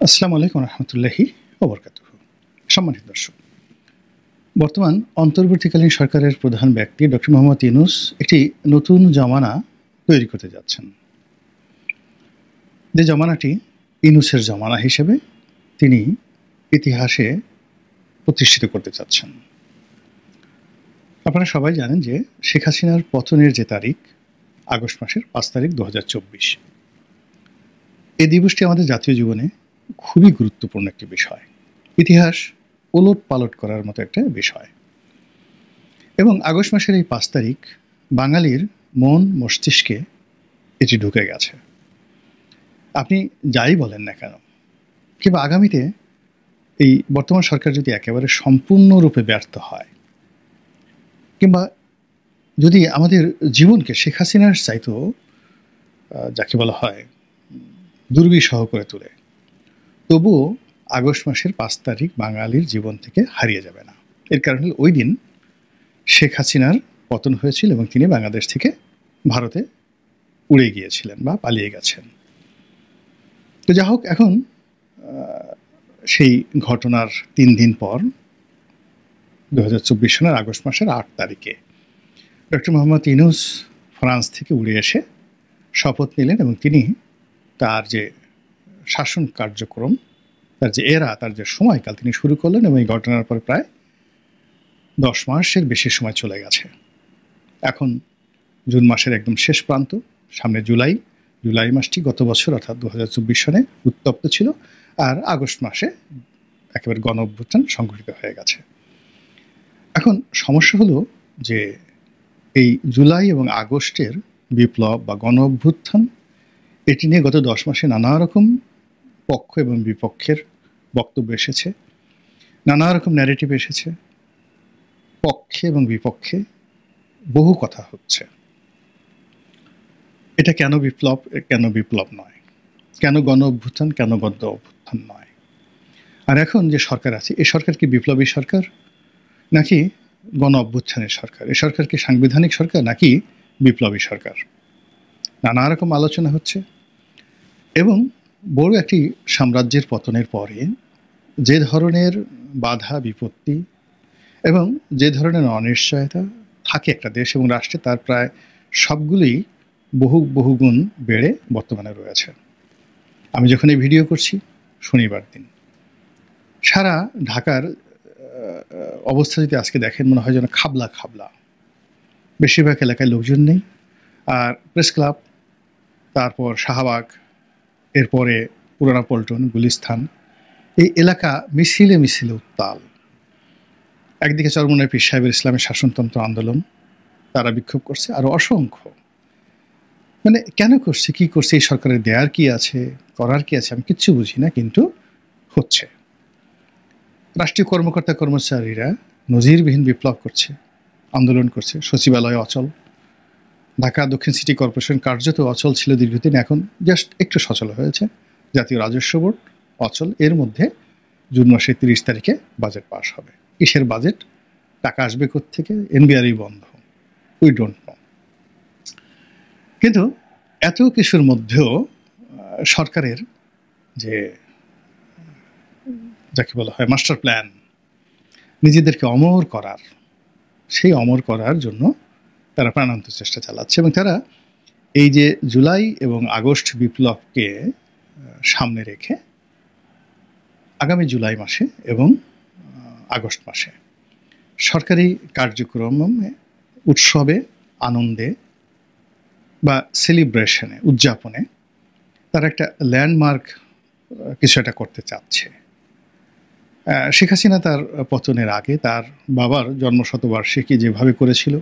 আসসালামু আলাইকুম রহমতুল্লাহি ওবরকাতুহু। সম্মানিত দর্শক, বর্তমান অন্তর্বর্তীকালীন সরকারের প্রধান ব্যক্তি ডক্টর মোহাম্মদ ইউনূস একটি নতুন জমানা তৈরি করতে যাচ্ছেন, যে জমানাটি ইউনূসের জমানা হিসেবে তিনি ইতিহাসে প্রতিষ্ঠিত করতে চাচ্ছেন। আপনারা সবাই জানেন যে শেখ হাসিনার পতনের যে তারিখ, আগস্ট মাসের 5 তারিখ 2024, এই দিবসটি আমাদের জাতীয় জীবনে খুবই গুরুত্বপূর্ণ একটি বিষয়, ইতিহাস ওলট পালট করার মতো একটা বিষয়। এবং আগস্ট মাসের এই 5 তারিখ বাঙালির মন মস্তিষ্কে এটি ঢুকে গেছে। আপনি যাই বলেন না কেন, কিংবা আগামীতে এই বর্তমান সরকার যদি একেবারে সম্পূর্ণরূপে ব্যর্থ হয়, কিংবা যদি আমাদের জীবনকে শেখ হাসিনার চাইতেও যাকে বলা হয় দুর্বিষহ করে তোলে, তবুও আগস্ট মাসের 5 তারিখ বাঙালির জীবন থেকে হারিয়ে যাবে না। এর কারণ হল ওই দিন শেখ হাসিনার পতন হয়েছিল এবং তিনি বাংলাদেশ থেকে ভারতে উড়ে গিয়েছিলেন বা পালিয়ে গেছেন। তো যা হোক, এখন সেই ঘটনার 3 দিন পর 2024 সালের আগস্ট মাসের 8 তারিখে ডক্টর মোহাম্মদ ইউনূস ফ্রান্স থেকে উড়ে এসে শপথ নিলেন এবং তিনি তার যে শাসন কার্যক্রম, তার যে তার যে সময়কাল তিনি শুরু করলেন, এবং এই ঘটনার পর প্রায় 10 মাসের বেশি সময় চলে গেছে। এখন জুন মাসের একদম শেষ প্রান্ত, সামনে জুলাই মাসটি গত বছর অর্থাৎ 2024 সালে উত্তপ্ত ছিল, আর আগস্ট মাসে একেবারে গণ অভ্যুত্থান সংঘটিত হয়ে গেছে। এখন সমস্যা হলো যে এই জুলাই এবং আগস্টের বিপ্লব বা গণ অভ্যুত্থান, এটি নিয়ে গত 10 মাসে নানা রকম পক্ষ এবং বিপক্ষের বক্তব্য এসেছে, নানা রকম ন্যারেটিভ এসেছে, পক্ষে এবং বিপক্ষে বহু কথা হচ্ছে। এটা কেন বিপ্লব নয়, কেন গণ অভ্যুত্থান, কেন গণ অভ্যুত্থান নয়। আর এখন যে সরকার আছে, এই সরকার কি বিপ্লবী সরকার নাকি গণ অভ্যুত্থানের সরকার? এই সরকার কি সাংবিধানিক সরকার নাকি বিপ্লবী সরকার? নানা রকম আলোচনা হচ্ছে। এবং বড় একটি সাম্রাজ্যের পতনের পরে যে ধরনের বাধা বিপত্তি এবং যে ধরনের অনিশ্চয়তা থাকে একটা দেশ এবং রাষ্ট্রে, তার প্রায় সবগুলোই বহুগুণ বেড়ে বর্তমানে রয়েছে। আমি যখন এই ভিডিও করছি শনিবার দিন, সারা ঢাকার অবস্থা যদি আজকে দেখেন, মনে হয় যেন খাবলা খাবলা। বেশিরভাগ এলাকায় লোকজন নেই। আর প্রেস ক্লাব, তারপর শাহবাগ, এরপরে পুরানা পল্টন, গুলিস্তান, এই এলাকা মিছিলে মিছিলে উত্তাল। একদিকে চরমোনাই পীর সাহেবের ইসলামের শাসনতন্ত্র আন্দোলন, তারা বিক্ষোভ করছে, আর অসংখ্য, মানে কেন করছে, কি করছে, এই সরকারের দেয়ার কি আছে, করার কি আছে, আমি কিচ্ছু বুঝি না, কিন্তু হচ্ছে। রাষ্ট্রীয় কর্মকর্তা কর্মচারীরা নজিরবিহীন বিপ্লব করছে, আন্দোলন করছে। সচিবালয় অচল, ঢাকা দক্ষিণ সিটি কর্পোরেশন কার্যত অচল ছিল দীর্ঘদিন, এখন জাস্ট একটু সচল হয়েছে। জাতীয় রাজস্ব বোর্ড অচল। এর মধ্যে জুন মাসের 30 তারিখে বাজেট পাস হবে। কিসের বাজেট, টাকা আসবে কোত্থেকে, এনবিআরই বন্ধ, উই ডোন্ট নো। কিন্তু এত কিছুর মধ্যেও সরকারের যে যাকে বলা হয় মাস্টার প্ল্যান, নিজেদেরকে অমর করার, সেই অমর করার জন্য তারা প্রাণান্ত চেষ্টা চালাচ্ছে। এবং তারা এই যে জুলাই এবং আগস্ট বিপ্লবকে সামনে রেখে আগামী জুলাই মাসে এবং আগস্ট মাসে সরকারি কার্যক্রমে, উৎসবে, আনন্দে বা সেলিব্রেশনে, উদযাপনে তারা একটা ল্যান্ডমার্ক কিছু একটা করতে চাচ্ছে। শেখ হাসিনা তার পতনের আগে তার বাবার জন্মশতবার্ষিকী যেভাবে করেছিল,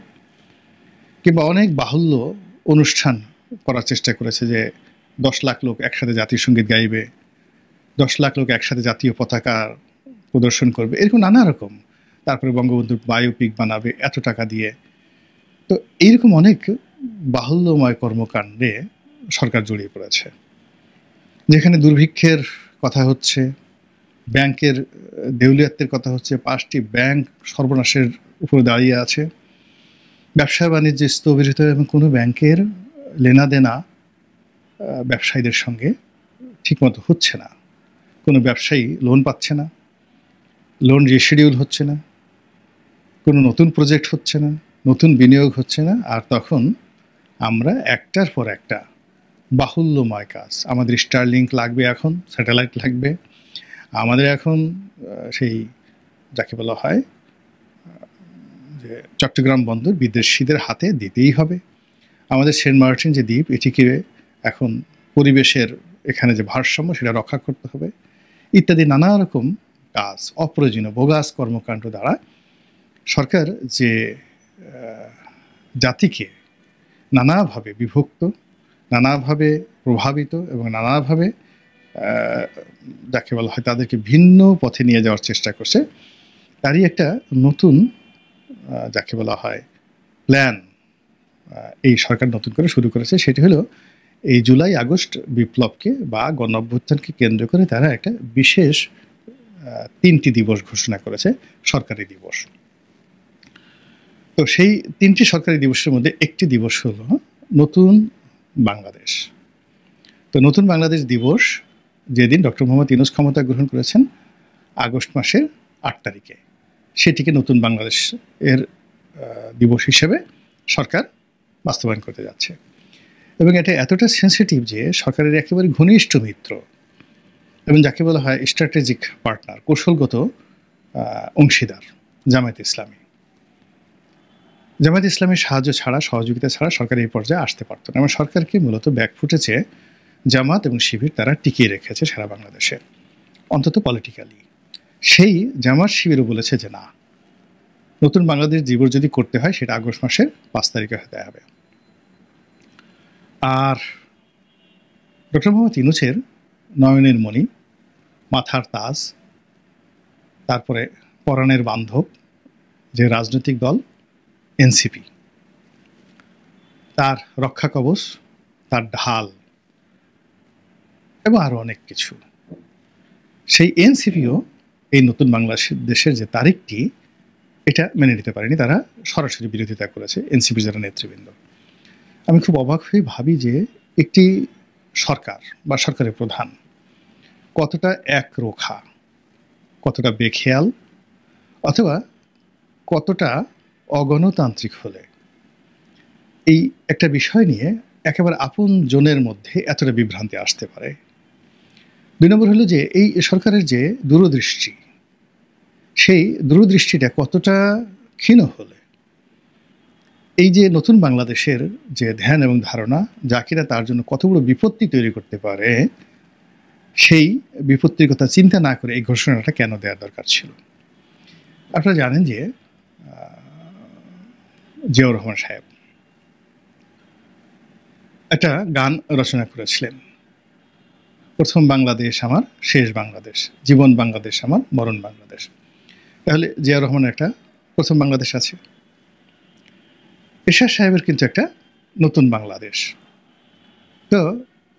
কিংবা অনেক বাহুল্য অনুষ্ঠান করার চেষ্টা করেছে, যে 10 লাখ লোক একসাথে জাতীয় সঙ্গীত গাইবে, 10 লাখ লোক একসাথে জাতীয় পতাকা প্রদর্শন করবে, এরকম নানা রকম। তারপরে বঙ্গবন্ধুর বায়োপিক বানাবে এত টাকা দিয়ে। তো এইরকম অনেক বাহুল্যময় কর্মকাণ্ডে সরকার জড়িয়ে পড়েছে, যেখানে দুর্ভিক্ষের কথা হচ্ছে, ব্যাংকের দেউলিয়াত্বের কথা হচ্ছে, 5টি ব্যাংক সর্বনাশের উপরে দাঁড়িয়ে আছে, ব্যবসা বাণিজ্য স্থবিরতা, এবং কোনো ব্যাংকের লেনাদেনা ব্যবসায়ীদের সঙ্গে ঠিকমতো হচ্ছে না। কোনো ব্যবসায়ী লোন পাচ্ছে না, লোন রিশিডিউল হচ্ছে না, কোনো নতুন প্রজেক্ট হচ্ছে না, নতুন বিনিয়োগ হচ্ছে না। আর তখন আমরা একটার পর একটা বাহুল্যময় কাজ, আমাদের স্টারলিংক লাগবে, এখন স্যাটেলাইট লাগবে, আমাদের এখন সেই যাকে বলা হয় যে চট্টগ্রাম বন্দর বিদেশিদের হাতে দিতেই হবে, আমাদের সেন্ট মার্টিন যে দ্বীপ এটিকে এখন পরিবেশের এখানে যে ভারসাম্য সেটা রক্ষা করতে হবে, ইত্যাদি নানা রকম কাজ, অপ্রয়োজনীয় বোগাস কর্মকাণ্ড দ্বারা সরকার যে জাতিকে নানাভাবে বিভক্ত, নানাভাবে প্রভাবিত এবং নানাভাবে যাকে বলা হয় তাদেরকে ভিন্ন পথে নিয়ে যাওয়ার চেষ্টা করছে, তারই একটা নতুন যাকে বলা হয় প্ল্যান এই সরকার নতুন করে শুরু করেছে। সেটি হলো এই জুলাই আগস্ট বিপ্লবকে বা গণ অভ্যুত্থানকে কেন্দ্র করে তারা একটা বিশেষ 3টি দিবস ঘোষণা করেছে, সরকারি দিবস। তো সেই 3টি সরকারি দিবসের মধ্যে একটি দিবস হলো নতুন বাংলাদেশ। তো নতুন বাংলাদেশ দিবস যেদিন ডক্টর মোহাম্মদ ইউনূস ক্ষমতা গ্রহণ করেছেন আগস্ট মাসের 8 তারিখে, সেটিকে নতুন বাংলাদেশ এর দিবস হিসেবে সরকার বাস্তবায়ন করতে যাচ্ছে। এবং এটা এতটা সেন্সিটিভ যে সরকারের একেবারে ঘনিষ্ঠ মিত্র এবং যাকে বলা হয় স্ট্র্যাটেজিক পার্টনার, কৌশলগত অংশীদার জামায়াতে ইসলামী। জামায়াতে ইসলামের সাহায্য ছাড়া, সহযোগিতা ছাড়া সরকার এই পর্যায়ে আসতে পারত না। এবং সরকারকে মূলত ব্যাকফুটেছে জামাত এবং শিবির তারা টিকিয়ে রেখেছে সারা বাংলাদেশে, অন্তত পলিটিক্যালি। সেই জামাত শিবিরও বলেছে যে না, নতুন বাংলাদেশ দিবস যদি করতে হয় সেটা আগস্ট মাসের 5 তারিখে হতে হবে। আর ডক্টর মোহাম্মদ ইউনূসের নয়নের মণি, মাথার তাজ, তারপরে পরাণের বান্ধব যে রাজনৈতিক দল এনসিপি, তার রক্ষা কবচ, তার ঢাল এবং আরো অনেক কিছু, সেই এনসিপিও এই নতুন বাংলাদেশের যে তারিখটি এটা মেনে নিতে পারেনি, তারা সরাসরি বিরোধিতা করেছে এনসিপি যারা নেতৃবৃন্দ। আমি খুব অবাক হয়ে ভাবি যে একটি সরকার বা সরকারের প্রধান কতটা একরোখা, কতটা বেখেয়াল, অথবা কতটা অগণতান্ত্রিক হলে এই একটা বিষয় নিয়ে একেবারে আপন জনের মধ্যে এতটা বিভ্রান্তি আসতে পারে। 2 নম্বর হলো যে এই সরকারের যে দূরদৃষ্টি, সেই দূরদৃষ্টিটা কতটা ক্ষীণ হলে এই যে নতুন বাংলাদেশের যে ধ্যান এবং ধারণা যা কিনা তার জন্য কত বড় বিপত্তি তৈরি করতে পারে, সেই বিপত্তির কথা চিন্তা না করে এই ঘোষণাটা কেন দেওয়ার দরকার ছিল। আপনারা জানেন যে জিয়াউর রহমান সাহেব একটা গান রচনা করেছিলেন, প্রথম বাংলাদেশ আমার, শেষ বাংলাদেশ, জীবন বাংলাদেশ আমার, মরণ বাংলাদেশ। তাহলে জিয়াউর রহমানের একটা প্রথম বাংলাদেশ আছে, এরশাদ সাহেবের কিন্তু একটা নতুন বাংলাদেশ। তো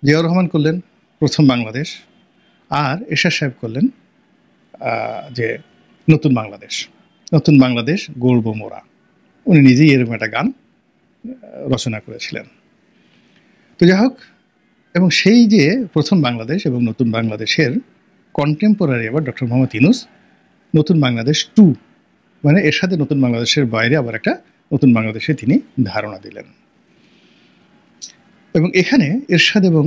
জিয়াউর রহমান করলেন প্রথম বাংলাদেশ, আর এরশাদ সাহেব করলেন যে নতুন বাংলাদেশ। নতুন বাংলাদেশ গড়ব মোরা, উনি নিজেই এরকম একটা গান রচনা করেছিলেন। তো যাই হোক, এবং সেই যে প্রথম বাংলাদেশ এবং নতুন বাংলাদেশের কন্টেম্পোরারি আবার ডক্টর মোহাম্মদ ইউনূস নতুন বাংলাদেশ 2, মানে এর সাথে নতুন বাংলাদেশের বাইরে আবার একটা নতুন বাংলাদেশে তিনি ধারণা দিলেন। এবং এখানে এরশাদ এবং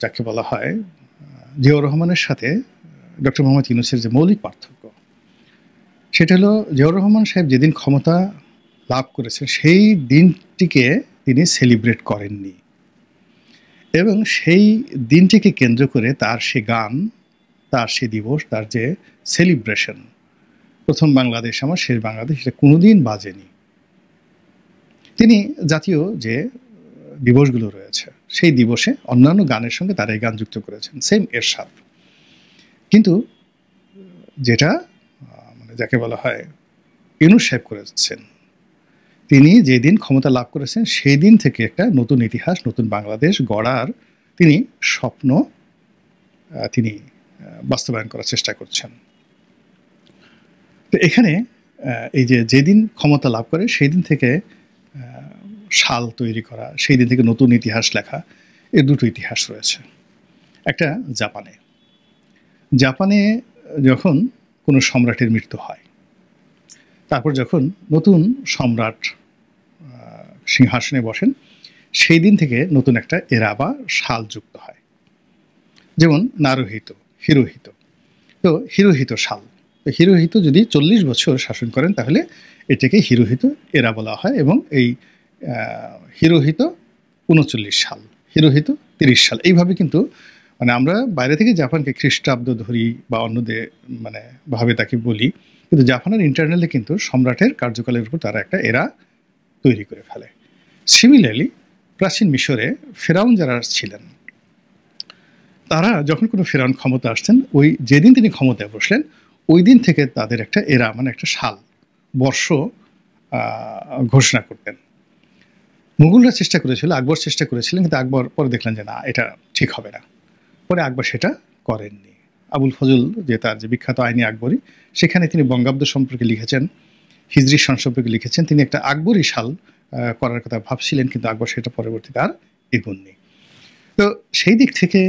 যাকে বলা হয় জিয়াউর রহমানের সাথে ডক্টর মোহাম্মদ ইউনূসের যে মৌলিক পার্থক্য, সেটা হলো জিয়াউর রহমান সাহেব যেদিন ক্ষমতা লাভ করেছেন সেই দিনটিকে তিনি সেলিব্রেট করেননি, এবং সেই দিনটিকে কেন্দ্র করে তার সে গান, তার সে দিবস, তার যে সেলিব্রেশন, প্রথম বাংলাদেশ আমার, শেষ বাংলাদেশ, এটা কোনোদিন বাজেনি। তিনি জাতীয় যে দিবসগুলো রয়েছে সেই দিবসে অন্যান্য গানের সঙ্গে তারা এই গান যুক্ত করেছেন, সেম এরশাদ। কিন্তু যেটা মানে যাকে বলা হয় ইউনূস সাহেব করেছেন, তিনি যেদিন ক্ষমতা লাভ করেছেন সেই দিন থেকে একটা নতুন ইতিহাস, নতুন বাংলাদেশ গড়ার তিনি স্বপ্ন তিনি বাস্তবায়ন করার চেষ্টা করছেন। তো এখানে এই যে যেদিন ক্ষমতা লাভ করে সেই দিন থেকে সাল তৈরি করা, সেই দিন থেকে নতুন ইতিহাস লেখা, এই দুটো ইতিহাস রয়েছে। একটা জাপানে, জাপানে যখন কোনো সম্রাটের মৃত্যু হয়, তারপর যখন নতুন সম্রাট সিংহাসনে বসেন, সেই দিন থেকে নতুন একটা এরা বা সাল যুক্ত হয়। যেমন নারুহিতো, হিরোহিতো। তো হিরোহিতো সাল, তো হিরোহিতো যদি 40 বছর শাসন করেন তাহলে এটাকে হিরোহিতো এরা বলা হয়। এবং এই হিরোহিতো 39 সাল, হিরোহিতো 30 সাল, এইভাবে কিন্তু মানে আমরা বাইরে থেকে জাপানকে খ্রিস্টাব্দ ধরি বা অন্যদের মানে ভাবে তাকে বলি, কিন্তু জাপানের ইন্টারনালি কিন্তু সম্রাটের কার্যকালের উপর তারা একটা এরা তৈরি করে ফেলে। সিমিলারলি প্রাচীন মিশরে ফেরাউন যারা ছিলেন, তারা যখন কোনো ফেরাউন ক্ষমতা আসছেন, ওই যেদিন তিনি ক্ষমতায় বসলেন ওই দিন থেকে তাদের একটা এরা মানে একটা সাল, বর্ষ ঘোষণা করতেন। মুঘলরা চেষ্টা করেছিল, আকবর চেষ্টা করেছিলেন, কিন্তু আকবর পরে দেখলেন যে না, এটা ঠিক হবে না। পরে আকবর সেটা করেননি। আবুল ফজল যে তার যে বিখ্যাত আইনি আকবরী, সেখানে তিনি বঙ্গাব্দ সম্পর্কে লিখেছেন, হিজরি সন সম্পর্কে লিখেছেন। তিনি একটা আকবরী সাল করার কথা ভাবছিলেন, কিন্তু আকবর সেটা পরবর্তীতে আর এগোননি। তো সেই দিক থেকে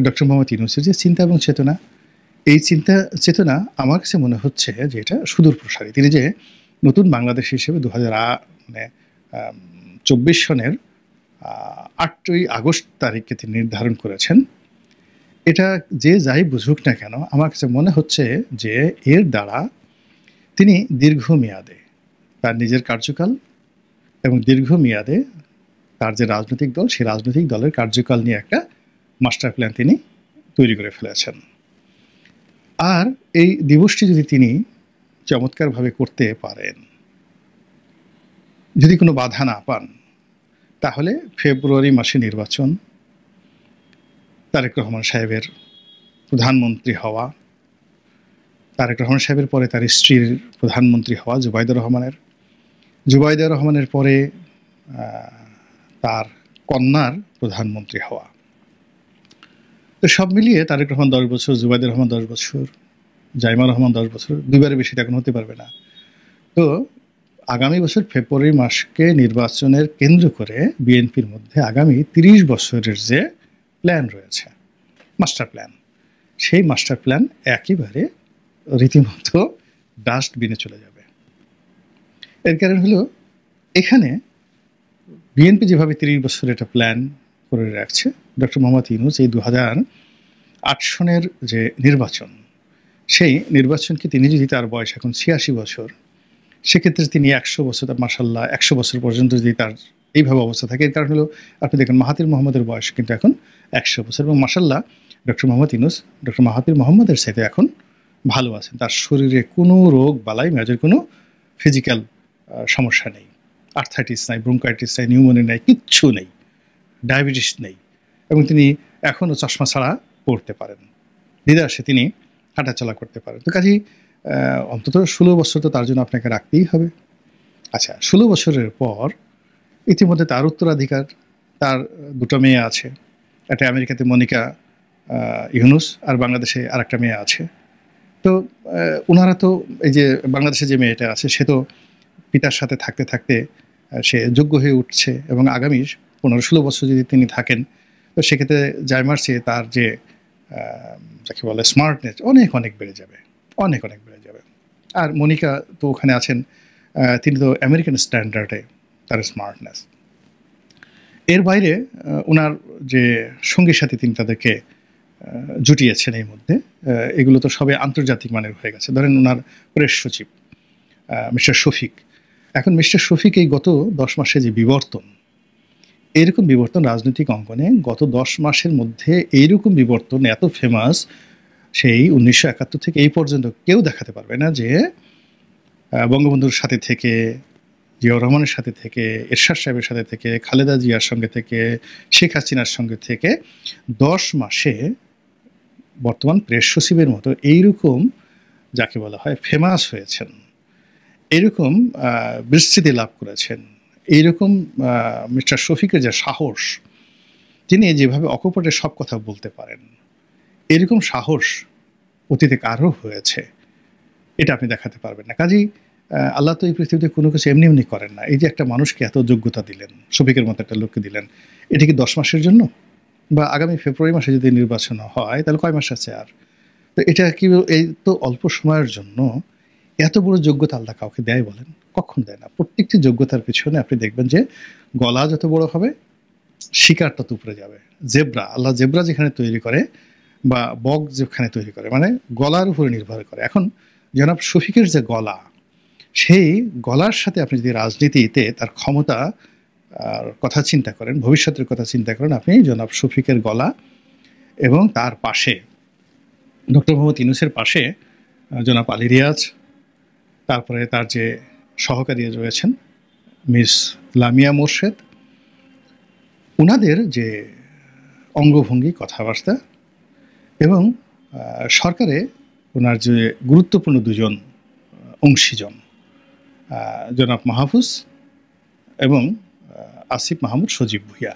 ডক্টর মোহাম্মদ ইউনূসের যে চিন্তা এবং চেতনা, এই চিন্তা চেতনা আমার কাছে মনে হচ্ছে যে এটা সুদূর প্রসারী। তিনি যে নতুন বাংলাদেশ হিসেবে 2024 সনের 8ই আগস্ট তারিখকে তিনি নির্ধারণ করেছেন, এটা যে যাই বুঝুক না কেন, আমার কাছে মনে হচ্ছে যে এর দ্বারা তিনি দীর্ঘমেয়াদে তার নিজের কার্যকাল এবং দীর্ঘমেয়াদে তার যে রাজনৈতিক দল, সেই রাজনৈতিক দলের কার্যকাল নিয়ে একটা মাস্টার প্ল্যান তিনি তৈরি করে ফেলেছেন। আর এই দিবসটি যদি তিনি চমৎকারভাবে করতে পারেন, যদি কোনো বাধা না পান, তাহলে ফেব্রুয়ারি মাসে নির্বাচন, তারেক রহমান সাহেবের প্রধানমন্ত্রী হওয়া, তারেক রহমান সাহেবের পরে তার স্ত্রীর প্রধানমন্ত্রী হওয়া জুবাইদা রহমানের পরে তার কন্যার প্রধানমন্ত্রী হওয়া, তো সব মিলিয়ে তারেক রহমান 10 বছর, জুবাইদা রহমান 10 বছর, জাইমা রহমান 10 বছর, দুইবারের বেশি এখন হতে পারবে না। তো আগামী বছর ফেব্রুয়ারি মাসকে নির্বাচনের কেন্দ্র করে বিএনপির মধ্যে আগামী 30 বছরের যে প্ল্যান রয়েছে, মাস্টার প্ল্যান, সেই মাস্টার প্ল্যান একেবারে রীতিমতো ডাস্টবিনে চলে যাবে। এর কারণ হলো, এখানে বিএনপি যেভাবে 30 বছরের একটা প্ল্যান করে রাখছে, ডক্টর মোহাম্মদ ইউনূস এই 2008 সনের যে নির্বাচন, সেই নির্বাচনকে তিনি যদি, তার বয়স এখন 86 বছর, সেক্ষেত্রে তিনি 100 বছর, মাশাল্লাহ 100 বছর পর্যন্ত যদি তার এইভাবে অবস্থা থাকে, এর কারণ হলো আপনি দেখেন মাহাথির মোহাম্মদের বয়স কিন্তু এখন 100 বছর, এবং মাশাল্লাহ doctor Mohammad Yunus doctor Mahathir মোহাম্মদের সাথে এখন ভালো আছেন, তার শরীরে কোনো রোগ বালাই, মেজর কোনো ফিজিক্যাল সমস্যা নেই, আর্থাইটিস নাই, ব্রঙ্কাইটিস নাই, নিউমোনিয়া নেই, কিচ্ছু নেই, ডায়াবেটিস নেই, এবং তিনি এখনও চশমা ছাড়া পড়তে পারেন, দিদাসে তিনি হাঁটাচলা করতে পারেন। তো কাজেই অন্তত 16 বছর তো তার জন্য আপনাকে রাখতেই হবে। আচ্ছা, 16 বছরের পর ইতিমধ্যে তার উত্তরাধিকার, তার দুটো মেয়ে আছে, একটা আমেরিকাতে মনিকা ইউনুস, আর বাংলাদেশে আরেকটা মেয়ে আছে। তো ওনারা তো, এই যে বাংলাদেশে যে মেয়েটা আছে, সে তো পিতার সাথে থাকতে থাকতে সে যোগ্য হয়ে উঠছে, এবং আগামী 15-16 বছর যদি তিনি থাকেন, তো সেক্ষেত্রে জাইমার চেয়ে তার যে যাকে বলে স্মার্টনেস অনেক অনেক বেড়ে যাবে, অনেক অনেক বেড়ে যাবে। আর মনিকা তো ওখানে আছেন, তিনি তো আমেরিকান স্ট্যান্ডার্ডে তার স্মার্টনেস। এর বাইরে ওনার যে সঙ্গী সাথী তিনি তাদেরকে জুটিয়েছেন, এই মধ্যে এগুলো তো সবে আন্তর্জাতিক মানের হয়ে গেছে। ধরেন ওনার প্রেস সচিব মিস্টার শফিক, এখন মিস্টার শফিক এই গত 10 মাসে যে বিবর্তন, এইরকম বিবর্তন রাজনৈতিক অঙ্গনে গত 10 মাসের মধ্যে এইরকম বিবর্তন এত ফেমাস, সেই 1971 থেকে এই পর্যন্ত কেউ দেখাতে পারবে না যে বঙ্গবন্ধুর সাথে থেকে, জিয়াউর রহমানের সাথে থেকে, এরশাদ সাহেবের সাথে থেকে, খালেদা জিয়ার সঙ্গে থেকে, শেখ হাসিনার সঙ্গে থেকে 10 মাসে বর্তমান প্রেস সচিবের মতো এইরকম যাকে বলা হয় ফেমাস হয়েছেন, এইরকম বিস্তৃতি লাভ করেছেন, এইরকম মিস্টার শফিকের যে সাহস, তিনি যেভাবে অকপটে সব কথা বলতে পারেন, এরকম সাহস অতীতে কারও হয়েছে, এটা আপনি দেখাতে পারবেন না। কাজেই আল্লাহ তো এই পৃথিবীতে কোনো কিছু এমনি এমনি করেন না। এই যে একটা মানুষকে এত যোগ্যতা দিলেন, শফিকের মতো একটা লোককে দিলেন, এটা কি 10 মাসের জন্য? বা আগামী ফেব্রুয়ারি মাসে যদি নির্বাচন হয়, তাহলে কয় মাস আছে আর? তো এটা কি, এই তো অল্প সময়ের জন্য এত বড় যোগ্যতা আল্লাহ কাউকে দেয় বলেন? কখনো দেয় না। প্রত্যেকটি যোগ্যতার পেছনে আপনি দেখবেন যে গলা যত বড় হবে, শিকার তত উপরে যাবে। জেব্রা, আল্লাহ জেব্রা যেখানে তৈরি করে বা বক যেখানে তৈরি করে, মানে গলার উপরে নির্ভর করে। এখন জনাব শফিকের যে গলা, সেই গলার সাথে আপনি যদি রাজনীতিতে তার ক্ষমতা কথা চিন্তা করেন, ভবিষ্যতের কথা চিন্তা করেন, আপনি জনাব শফিকের গলা এবং তার পাশে ডক্টর মোহাম্মদ ইউনূসের পাশে জনাব আলী রিয়াজ, তারপরে তার যে সহকারী রয়েছেন মিস লামিয়া মোর্শেদ, ওনাদের যে অঙ্গভঙ্গি, কথাবার্তা এবং সরকারে ওনার যে গুরুত্বপূর্ণ দুজন অংশীজন, জনাব মাহফুজ এবং আসিফ মাহমুদ সজীব ভুঁইয়া,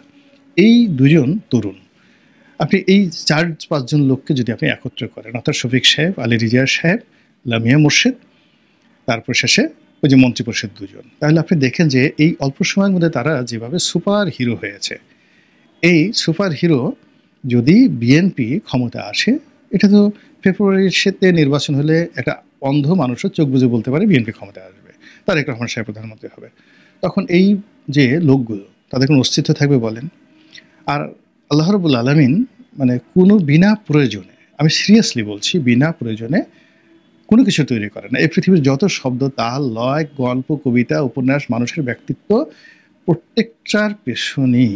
এই দুজন তরুণ, আপনি এই ৪-৫ জন লোককে যদি আপনি একত্র করেন, অর্থাৎ শফিক সাহেব, আলী রিয়াজ সাহেব, লামিয়া মোর্শেদ, তারপর শেষে ওই যে মন্ত্রিপরিষদ দুজন, তাহলে আপনি দেখেন যে এই অল্প সময়ের মধ্যে তারা যেভাবে সুপার হিরো হয়েছে। এই সুপার হিরো যদি বিএনপি ক্ষমতা আসে, এটা তো ফেব্রুয়ারির শীতে নির্বাচন হলে একটা অন্ধ মানুষও চোখ বুজে বলতে পারে বিএনপি ক্ষমতায় আসবে, তারেক রহমান সাহেব প্রধানমন্ত্রী হবে। তখন এই যে লোকগুলো, তাদের কোনো অস্তিত্ব থাকবে বলেন? আর আল্লাহ রাব্বুল আলামিন মানে কোনো বিনা প্রয়োজনে, আমি সিরিয়াসলি বলছি, বিনা প্রয়োজনে কোনো কিছু তৈরি করে না। এই পৃথিবীর যত শব্দ, তাল, লয়, গল্প, কবিতা, উপন্যাস, মানুষের ব্যক্তিত্ব, প্রত্যেকটার পেছনেই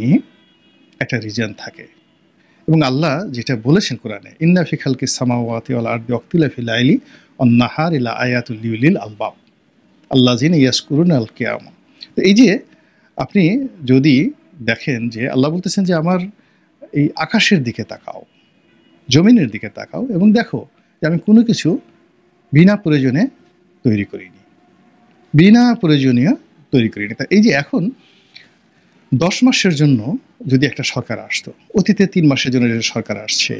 একটা রিজন থাকে। এবং আল্লাহ যেটা বলেছেন কোরআনে, ইন্না ফি খালকিস সামাওয়াতি ওয়াল আরদি ওয়াখতিলাফিল লাইলি ওয়ান নাহারি লাআয়াতুল লিউলিল আলবাব আল্লাযিনা ইয়াজকুরুনা আল কিয়ামা। তো এই যে আপনি যদি দেখেন যে আল্লাহ বলতেছেন যে আমার এই আকাশের দিকে তাকাও, জমিনের দিকে তাকাও এবং দেখো যে আমি কোনো কিছু বিনা প্রয়োজনে তৈরি করিনি, বিনা প্রয়োজনীয় তৈরি করিনি। তা এই যে এখন 10 মাসের জন্য যদি একটা সরকার আসতো, অতীতে 3 মাসের জন্য যে সরকার আসছে,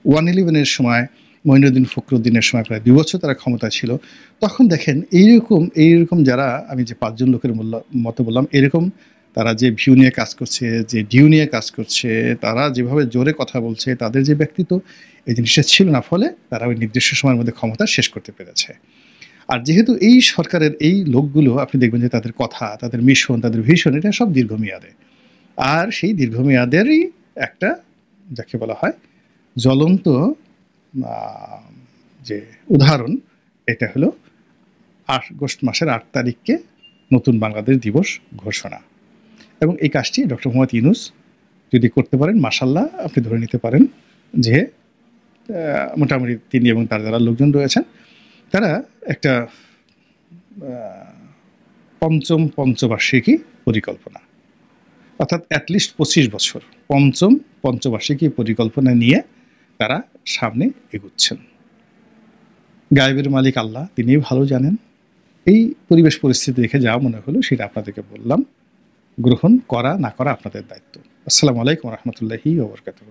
111-এর সময় মঈনুদ্দিন ফখরুদ্দিনের সময় প্রায় 2 বছর তারা ক্ষমতা ছিল, তখন দেখেন এইরকম যারা আমি যে 5 জন লোকের মতো বললাম, এরকম তারা যে ভিউ নিয়ে কাজ করছে, যে ডিউ নিয়ে কাজ করছে, তারা যেভাবে জোরে কথা বলছে, তাদের যে ব্যক্তিত্ব, এই জিনিসটা ছিল না, ফলে তারা ওই নির্দিষ্ট সময়ের মধ্যে ক্ষমতা শেষ করতে পেরেছে। আর যেহেতু এই সরকারের এই লোকগুলো আপনি দেখবেন যে তাদের কথা, তাদের মিশন, তাদের ভিশন, এটা সব দীর্ঘমেয়াদে। আর সেই দীর্ঘমেয়াদেরই একটা, যাকে বলা হয় জ্বলন্ত যে উদাহরণ, এটা হলো আগস্ট মাসের 8 তারিখকে নতুন বাংলাদেশ দিবস ঘোষণা। এবং এই কাজটি ডক্টর মোহাম্মদ ইউনূস যদি করতে পারেন, মাশাআল্লাহ, আপনি ধরে নিতে পারেন যে মোটামুটি তিনি এবং তার যারা লোকজন রয়েছেন, তারা একটা পঞ্চম পঞ্চবার্ষিকী পরিকল্পনা, অর্থাৎ অ্যাটলিস্ট 25 বছর পঞ্চবার্ষিকী পরিকল্পনা নিয়ে তারা সামনে এগুচ্ছেন। গায়েবের মালিক আল্লাহ, তিনি ভালো জানেন। এই পরিবেশ পরিস্থিতি দেখে যা মনে হলো সেটা আপনাদেরকে বললাম। গ্রহণ করা না করা আপনাদের দায়িত্ব। আসসালামু আলাইকুম ওয়া রাহমাতুল্লাহি ওয়া বারাকাতুহু।